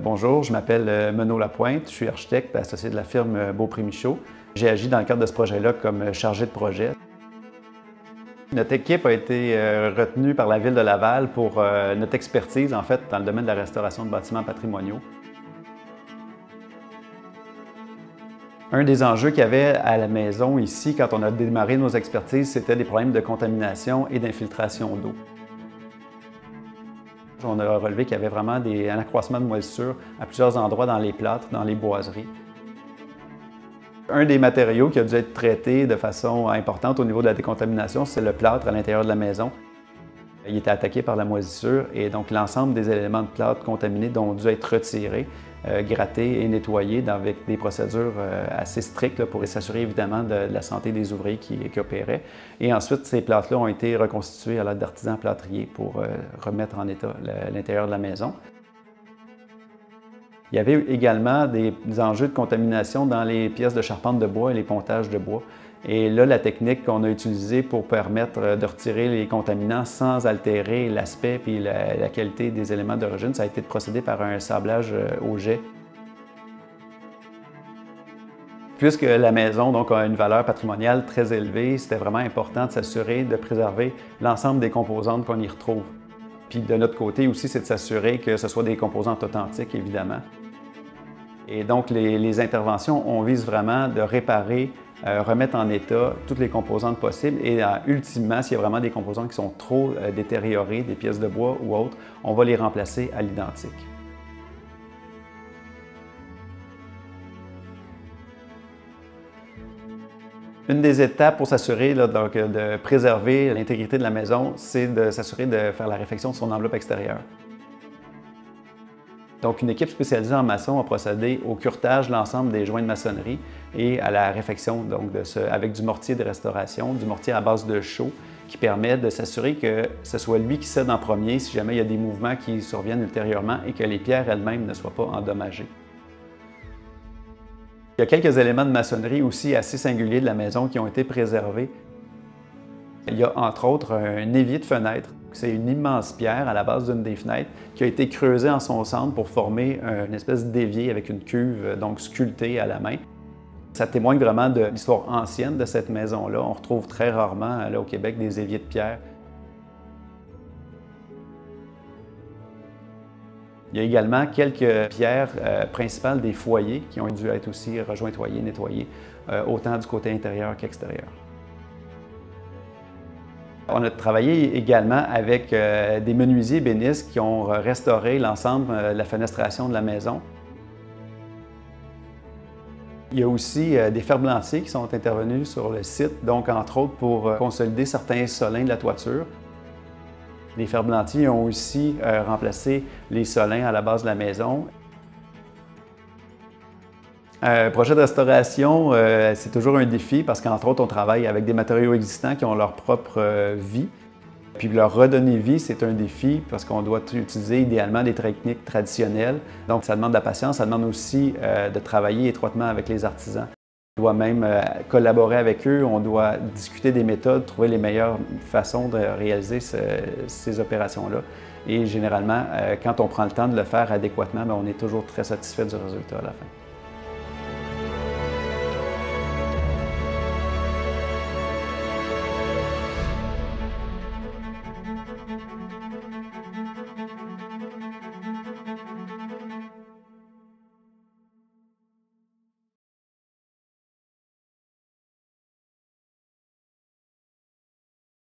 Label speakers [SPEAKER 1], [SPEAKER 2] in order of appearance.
[SPEAKER 1] Bonjour, je m'appelle Menno Lapointe, je suis architecte associé de la firme Beaupré-Michaud. J'ai agi dans le cadre de ce projet-là comme chargé de projet. Notre équipe a été retenue par la Ville de Laval pour notre expertise, en fait, dans le domaine de la restauration de bâtiments patrimoniaux. Un des enjeux qu'il y avait à la maison ici, quand on a démarré nos expertises, c'était des problèmes de contamination et d'infiltration d'eau. On a relevé qu'il y avait vraiment un accroissement de moisissure à plusieurs endroits dans les plâtres, dans les boiseries. Un des matériaux qui a dû être traité de façon importante au niveau de la décontamination, c'est le plâtre à l'intérieur de la maison. Il était attaqué par la moisissure et donc l'ensemble des éléments de plâtre contaminés ont dû être retirés, grattés et nettoyés avec des procédures assez strictes pour s'assurer évidemment de la santé des ouvriers qui opéraient. Et ensuite, ces plâtres-là ont été reconstitués à l'aide d'artisans plâtriers pour remettre en état l'intérieur de la maison. Il y avait également des enjeux de contamination dans les pièces de charpente de bois et les pontages de bois. Et là, la technique qu'on a utilisée pour permettre de retirer les contaminants sans altérer l'aspect et la qualité des éléments d'origine, ça a été de procéder par un sablage au jet. Puisque la maison donc, a une valeur patrimoniale très élevée, c'était vraiment important de s'assurer de préserver l'ensemble des composantes qu'on y retrouve. Puis de notre côté aussi, c'est de s'assurer que ce soit des composantes authentiques, évidemment. Et donc, les interventions, on vise vraiment de réparer, remettre en état toutes les composantes possibles et ultimement, s'il y a vraiment des composantes qui sont trop détériorées, des pièces de bois ou autres, on va les remplacer à l'identique. Une des étapes pour s'assurer de préserver l'intégrité de la maison, c'est de s'assurer de faire la réfection de son enveloppe extérieure. Donc, une équipe spécialisée en maçon a procédé au curetage de l'ensemble des joints de maçonnerie et à la réfection avec du mortier de restauration, du mortier à base de chaux, qui permet de s'assurer que ce soit lui qui cède en premier si jamais il y a des mouvements qui surviennent ultérieurement et que les pierres elles-mêmes ne soient pas endommagées. Il y a quelques éléments de maçonnerie aussi assez singuliers de la maison qui ont été préservés. Il y a entre autres un évier de fenêtre. C'est une immense pierre à la base d'une des fenêtres qui a été creusée en son centre pour former une espèce d'évier avec une cuve donc sculptée à la main. Ça témoigne vraiment de l'histoire ancienne de cette maison-là. On retrouve très rarement là, au Québec des éviers de pierre. Il y a également quelques pierres principales des foyers qui ont dû être aussi rejointoyées, nettoyées, autant du côté intérieur qu'extérieur. On a travaillé également avec des menuisiers ébénistes qui ont restauré l'ensemble de la fenestration de la maison. Il y a aussi des ferblantiers qui sont intervenus sur le site, donc entre autres pour consolider certains solins de la toiture. Les ferblantiers ont aussi remplacé les solins à la base de la maison. Un projet de restauration, c'est toujours un défi parce qu'entre autres, on travaille avec des matériaux existants qui ont leur propre vie. Puis leur redonner vie, c'est un défi parce qu'on doit utiliser idéalement des techniques traditionnelles. Donc ça demande de la patience, ça demande aussi de travailler étroitement avec les artisans. On doit même collaborer avec eux, on doit discuter des méthodes, trouver les meilleures façons de réaliser ces opérations-là. Et généralement, quand on prend le temps de le faire adéquatement, on est toujours très satisfait du résultat à la fin.